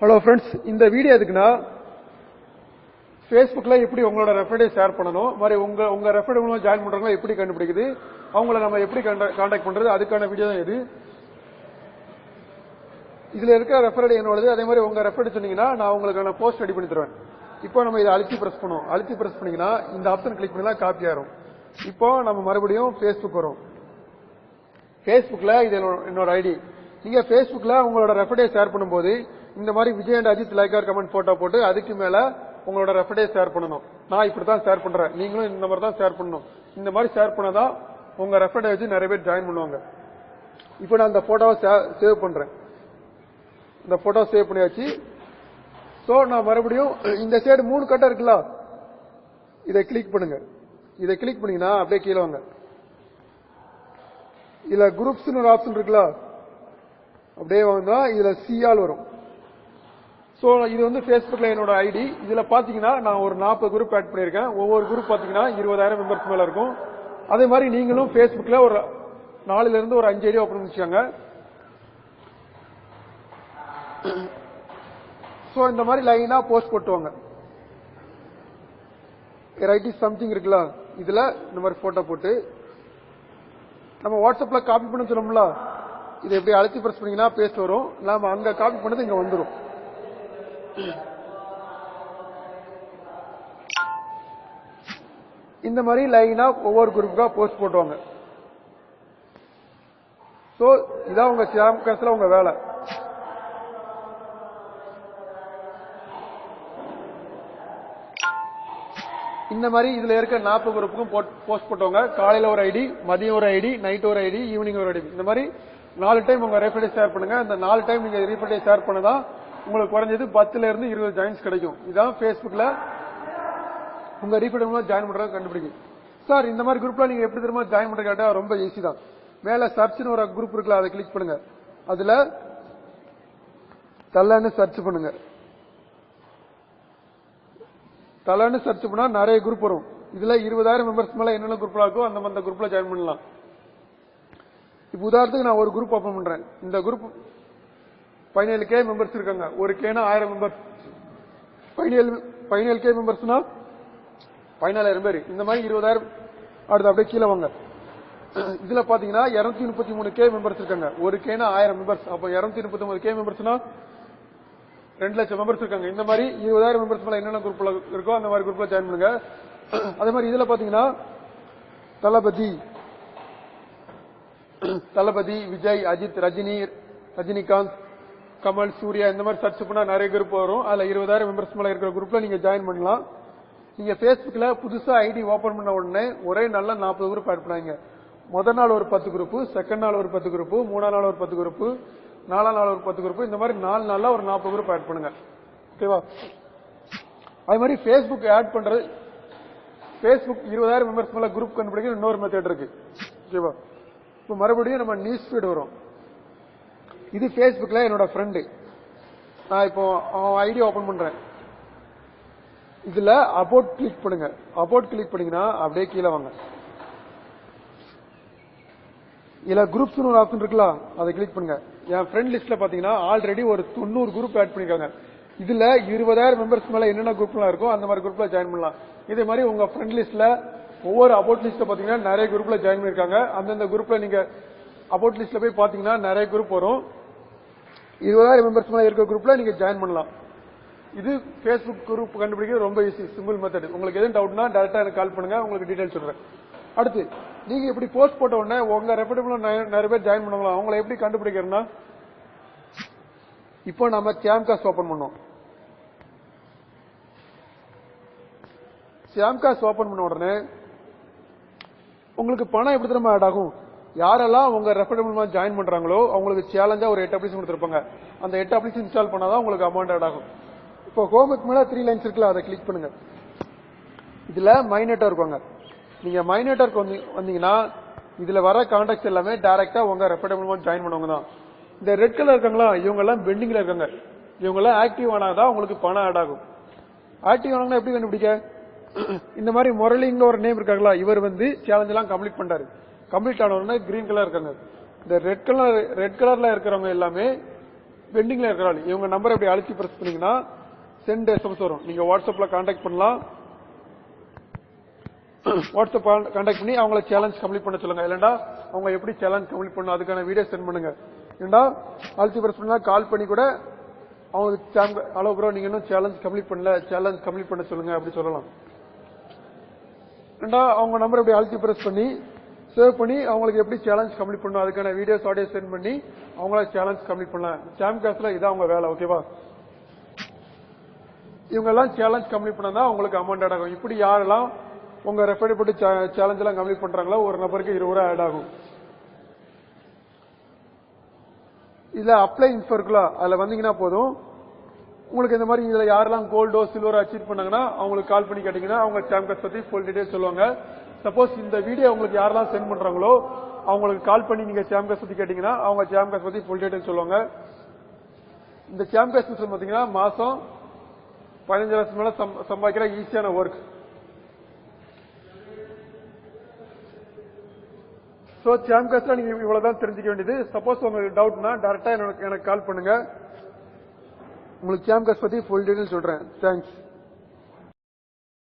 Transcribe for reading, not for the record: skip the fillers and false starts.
Hello friends, இந்த video எதுக்குன்னா ஃபேஸ்புக்கில் எப்படி உங்களோட ரெஃபரண்டை ஷேர் பண்ணணும், மாதிரி உங்க ரெஃபரண்ட் மூலம் ஜாயின் பண்றவங்க எப்படி கண்டுபிடிக்குது, அவங்கள நம்ம எப்படி கான்டாக்ட் பண்றது, அதுக்கான வீடியோ தான் இது. இதுல இருக்கிற ரெஃபரண்ட் என்னோடது. அதே மாதிரி உங்க ரெஃபரண்ட் சொன்னீங்கன்னா நான் உங்களுக்கான போஸ்ட் ரெடி பண்ணி தருவேன். இப்போ நம்ம இதை அழுத்தி பிரஸ் பண்ணுவோம். அழுத்தி பிரஸ் பண்ணீங்கன்னா இந்த ஆப்ஷன் கிளிக் பண்ணா காப்பி ஆகும். இப்போ நம்ம மறுபடியும் ஃபேஸ்புக் வரும். ஃபேஸ்புக்ல இது என்னோட ஐடி. நீங்க ஃபேஸ்புக்ல உங்களோட ரெஃபரண்டை ஷேர் பண்ணும்போது இந்த மாதிரி Vijay and Ajith like or comment photo போட்டு அதுக்கு மேல உங்களோட ரெஃபரண்டை ஷேர் பண்ணணும். நான் இப்படிதான் ஷேர் பண்றேன், நீங்களும் இந்த மாதிரி தான் ஷேர் பண்ணணும். இந்த மாதிரி ஷேர் பண்ணாதான் உங்க ரெஃபரண்டை வச்சு நிறைய பேர் ஜாயின் பண்ணுவாங்க. இப்போ நான் இந்த போட்டோவை சேவ் பண்றேன். இந்த போட்டோ சேவ் பண்ணியாச்சு. சோ நான் மறுபடியும் இந்த சைடு 3 கட்டம் இருக்குல்ல, இதை கிளிக் பண்ணுங்க. இதை கிளிக் பண்ணீங்கன்னா அப்படியே கீழே வாங்க. இதுல குரூப்ஸ் ஒரு ஆப்ஷன் இருக்குல்ல, அப்படியே வந்தா இதுல சிஆல் வரும். சோ இது வந்து ஃபேஸ்புக்ல என்னோட ஐடி. இதுல பாத்தீங்கன்னா நான் ஒரு 40 குரூப் ஆட் பண்ணிருக்கேன். ஒவ்வொரு குரூப் பாத்தீங்கன்னா 20,000 மெம்பர்ஸ் மேல இருக்கும். அதே மாதிரி நீங்களும் ஃபேஸ்புக்ல ஒரு 4ல இருந்து ஒரு 5 ஐடி ஓபன் பண்ணிக்கோங்க. சோ இந்த மாதிரி லைனா போஸ்ட் போட்டுவாங்க. ரைட் இஸ் சம்திங் இருக்குல்ல, இதுல இந்த மாதிரி போட்டோ போட்டு நம்ம வாட்ஸ்அப்ல காப்பி பண்ண சொல்லணும்ல, இதை எப்படி அழுத்தி பிரஸ் பண்ணீங்கன்னா பேஸ்ட் வரும். நாம அங்க காப்பி பண்ணது இங்க வந்துடும். இந்த மாதிரி லைனா ஒவ்வொரு குரூப்புக்கா போஸ்ட் போட்டுவாங்க. சோ இதான் உங்க கேம்காஸ்ல உங்க வேலை. இந்த மாதிரி இதுல இருக்க 40 குரூப்புக்கும் போஸ்ட் போட்டவங்க காலையில ஒரு ஐடி, மதியம் ஒரு ஐடி, நைட் ஒரு ஐடி, ஈவினிங் ஒரு ஐடி, இந்த மாதிரி 4 டைம் உங்க ரெஃபரண்டை ஷேர் பண்ணுங்க. அந்த 4 டைம் நீங்க ரெஃபரண்டை ஷேர் பண்ணதான் உங்களுக்கு குறைஞ்சது 10ல இருந்து 20 ஜாயின்ஸ் கிடைக்கும். இதான் ஃபேஸ்புக்ல உங்க ரெஃபரண்ட் மூலம் ஜாயின் பண்றது கண்டுபிடிக்கும். சார் இந்த மாதிரி குரூப்ல நீங்க எப்படி தெரியுமா ஜாயின் பண்றது கேட்டா ரொம்ப ஈஸி தான். மேல சர்ச்னு ஒரு குரூப் இருக்குல்ல, அதை கிளிக் பண்ணுங்க. அதுல தலன்னு சர்ச் பண்ணுங்க. தலன்னு சர்ச் பண்ணா நிறைய குரூப் வரும். இதுல 20,000 மெம்பர்ஸ் மேல என்னென்ன குரூப்ல இருக்கோ அந்த குரூப்ல ஜாயின் பண்ணலாம். இப்ப உதாரணத்துக்கு நான் ஒரு குரூப் ஓபன் பண்றேன். இந்த குரூப் 17K மெம்பர்ஸ் இருக்காங்க. ஒரு கேனா 1000 மெம்பர்ஸ். 17K மெம்பர்ஸ்னா 14,000 பேர். இந்த மாதிரி 20,000. அடுத்து அப்படியே கீழே வாங்க. இதுல பாத்தீங்கன்னா 233K மெம்பர்ஸ் இருக்காங்க. ஒரு கேனா 1000 மெம்பர்ஸ். அப்போ 239K மெம்பர்ஸ்னா 2 லட்சம் மெம்பர்ஸ் இருக்காங்க. இந்த மாதிரி 20,000 மெம்பர்ஸ் மேல என்னென்ன குரூப்ல இருக்கோ அந்த மாதிரி குரூப்ல ஜாயின் பண்ணுங்க. அதே மாதிரி இதுல பாத்தீங்கன்னா தளபதி, விஜய், அஜித், ரஜினிகாந்த், கமல், சூர்யா, இந்த மாதிரி சர்ச் பண்ணா நிறைய குரூப் வரும். அதுல 20,000 மெம்பர்ஸ் மேல இருக்கிற குரூப்ல நீங்க ஜாயின் பண்ணலாம். நீங்க ஃபேஸ்புக்ல புதுசா ஐடி ஓபன் பண்ண உடனே ஒரே நாள்ல 40 குரூப் ஆட் பண்ணாங்க. முதல் நாள் ஒரு 10 குரூப், செகண்ட் நாள் ஒரு 10 குரூப், 3ஆம் நாள் ஒரு 10 குரூப், 4ஆம் நாள் ஒரு 10 குரூப், இந்த மாதிரி 4 நாள்ல ஒரு 40 குரூப் ஆட் பண்ணுங்க. ஓகேவா? அதே மாதிரி ஃபேஸ்புக் ஆட் பண்றது, ஃபேஸ்புக் 20,000 மெம்பர்ஸ் மேல குரூப் கண்டுபிடிக்க இன்னொரு மெத்தட் இருக்கு. ஓகேவா? இப்போ மறுபடியும் நம்ம நியூஸ் ஃபீட் வரும். இது ஃபேஸ்புக்ல என்னோட ஃப்ரெண்டு. நான் இப்போ அவன் ஐடி ஓபன் பண்றேன். இதுல அபவுட் கிளிக் பண்ணுங்க. அபவுட் கிளிக் பண்ணீங்கன்னா அப்படியே கீழே வாங்க. இதுல குரூப்ஸ் ஒரு ஆப்ஷன் இருக்குல்ல, அதை கிளிக் பண்ணுங்க. என் ஃப்ரெண்ட் லிஸ்ட்ல பாத்தீங்கன்னா ஆல்ரெடி ஒரு 90 குரூப் ஆட் பண்ணிருக்காங்க. இதுல 20,000 மெம்பர்ஸ் மேல என்னென்ன குரூப்லாம் இருக்கோ அந்த மாதிரி குரூப்ல ஜாயின் பண்ணலாம். இதே மாதிரி உங்க ஃப்ரெண்ட் லிஸ்ட்ல ஒவ்வொரு அபவுட் லிஸ்ட்ல பாத்தீங்கன்னா நிறைய குரூப்ல ஜாயின் பண்ணிருக்காங்க. அந்தந்த குரூப்ல நீங்க அபவுட் லிஸ்ட்ல போய் பாத்தீங்கன்னா நிறைய குரூப் வரும். 20,000 மெம்பர்ஸ் மேல இருக்க குரூப்ல நீங்க ஜாயின் பண்ணலாம். இது ஃபேஸ்புக் குரூப் கண்டுபிடிக்க ரொம்ப ஈஸி, சிம்பிள் மெத்தட். உங்களுக்கு எதுவும் டவுட்னா டைரக்டா எனக்கு கால் பண்ணுங்க, உங்களுக்கு டீடைல் சொல்றேன். அடுத்து நீங்க இப்படி போஸ்ட் போட்ட உடனே உங்க ரெஃபரபிள் நிறைய பேர் ஜாயின் பண்ணுவாங்க. அவங்களை எப்படி கண்டுபிடிக்கிறதுனா, இப்போ நம்ம கேம்காஸ்ட் ஓபன் பண்ணோம். கேம்காஸ்ட் ஓபன் பண்ண உடனே உங்களுக்கு பணம் எப்படி தெரியுமா ஆட் ஆகும்? யாரெல்லாம் உங்க ரெஃபரபிள் ஜாயின் பண்றாங்களோ அவங்களுக்கு சேலஞ்சா ஒரு 8 அப்ளிகேஷன் கொடுத்திருப்பாங்க. அந்த 8 அப்ளிகேஷன் இன்ஸ்டால் பண்ணாதான் உங்களுக்கு அமௌண்ட் ஆட் ஆகும். இப்போ ஹோமுக்கு மேல 3 லைன்ஸ் இருக்குல்ல, அதை கிளிக் பண்ணுங்க. இதுல மை நெட்வொர்க் வாங்க. நீங்க மை நெட்வொர்க் வந்தீங்கன்னா இதுல வர கான்டாக்ட்ஸ் எல்லாமே டைரக்டா உங்க ரெஃபரபிள் ஜாயின் பண்ணவங்க தான். இந்த ரெட் கலர் இருக்காங்களா, இவங்க எல்லாம் பெண்டிங்ல இருக்காங்க. இவங்க எல்லாம் ஆக்டிவ் ஆனாதான் உங்களுக்கு பணம் ஆட் ஆகும். ஆக்டிவ் ஆனாங்கன்னா எப்படி கண்டுபிடிக்க? இந்த மாதிரி முரளிங்க ஒரு நேம் இருக்காங்களா, இவர் வந்து சேலஞ்ச் எல்லாம் கம்ப்ளீட் பண்றாரு. கம்ப்ளீட் ஆன உடனே கிரீன் கலர் இருக்காங்க. இந்த ரெட் கலர்ல இருக்கிறவங்க எல்லாமே பெண்டிங்ல இருக்கிறாள் இவங்க நம்பர் அப்படி அழுத்தி பிரஸ் பண்ணீங்கன்னா சென்ட் எஸ்எம்எஸ் வரும். நீங்க வாட்ஸ்அப்ல கான்டாக்ட் பண்ணலாம். வாட்ஸ்அப் கான்டாக்ட் பண்ணி அவங்கள சேலஞ்ச் கம்ப்ளீட் பண்ண சொல்லுங்க. இல்லைன்னா அவங்க எப்படி சேலஞ்ச் கம்ப்ளீட் பண்ணணும் அதுக்கான வீடியோ சென்ட் பண்ணுங்க. இல்லைன்னா அழுத்தி பிரஸ் பண்ணா கால் பண்ணி கூட அவங்க ஹலோ ப்ரோ நீங்க இன்னும் சேலஞ்ச் கம்ப்ளீட் பண்ணல, சேலஞ்ச் கம்ப்ளீட் பண்ண சொல்லுங்க அப்படி சொல்லலாம். இல்லைன்னா அவங்க நம்பர் அப்படி அழுத்தி பிரஸ் பண்ணி சேவ் பண்ணி அவங்களுக்கு எப்படி சேலஞ்ச் கம்ப்ளீட் பண்ணணும் அதுக்கான வீடியோஸ் ஆடியோ சென்ட் பண்ணி அவங்கள சேலஞ்ச் கம்ப்ளீட் பண்ணலாம். சாம் காஸ்ட்ல இதான் அவங்க வேலை. ஓகேவா? இவங்க எல்லாம் சேலஞ்ச் கம்ப்ளீட் பண்ணா உங்களுக்கு அமௌண்ட் ஆட் ஆகும். இப்படி யாரெல்லாம் உங்க ரெஃபர் பண்ணி சேலஞ்ச் எல்லாம் கம்ப்ளீட் பண்றாங்களோ ஒரு நபருக்கு 20 ரூபாய் ஆட் ஆகும். இதுல அப்ளை இன்ஃபோ இருக்குல்ல அதுல வந்தீங்கன்னா போதும். உங்களுக்கு இந்த மாதிரி இதுல யாரெல்லாம் கோல்டோ சில்வரோ அச்சீவ் பண்ணாங்கன்னா அவங்களுக்கு கால் பண்ணி கேட்டீங்கன்னா அவங்க சாம் காஸ்ட் பத்தி ஃபுல் டீடைல்ஸ் சொல்லுவாங்க. சப்போஸ் இந்த வீடியோ உங்களுக்கு யாரெல்லாம் சென்ட் பண்றாங்களோ அவங்களுக்கு கால் பண்ணி நீங்க சாம் காஸ்ட் பத்தி கேட்டீங்கன்னா அவங்க சாம் காஸ்ட் பத்தி ஃபுல் டீடைல்ஸ் சொல்லுவாங்க. இந்த சாம் காஸ்ட் சிஸ்டம் பாத்தீங்கன்னா மாசம் 15 லட்சம் மேல சம்பாதிக்கிற ஈஸியான ஒர்க். சோ சாம் காஸ்ட்ல நீங்க இவ்வளவுதான் தெரிஞ்சுக்க வேண்டியது. சப்போஸ் உங்களுக்கு டவுட்னா டைரக்டா எனக்கு கால் பண்ணுங்க. உங்களுக்கு சாம் காஸ்ட் பத்தி ஃபுல் டீடைல்ஸ் சொல்றேன். தேங்க்ஸ்.